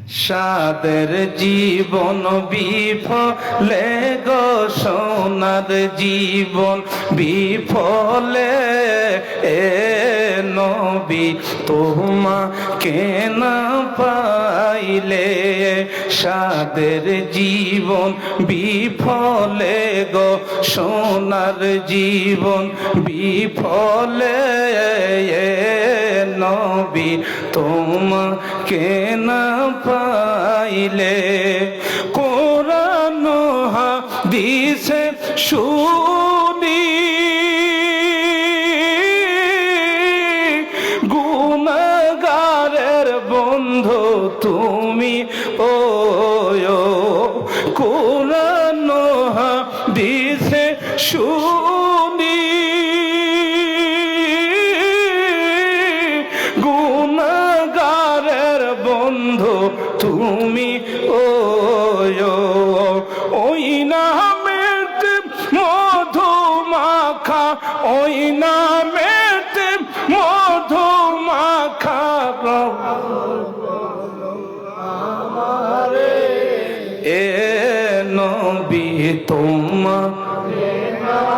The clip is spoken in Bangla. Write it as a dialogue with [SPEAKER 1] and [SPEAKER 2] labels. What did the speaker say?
[SPEAKER 1] সাদের জীবন বিফলে গো সোনার জীবন বিফলে এ নবী তোমাকে না পাইলে সাদের জীবন বিফলে গো সোনার জীবন বিফলে এ নবী তোমাকে না পাইলে কোরআন হাদিসে শুনি গুনাহগারের বন্ধু তুমি ও কোরআন হাদিসে শুনি গুনাহগারের বন্ধু তুমি ওই নামেতে মধু মাখা ওই নামেতে মধু মাখা এ নবী তোমার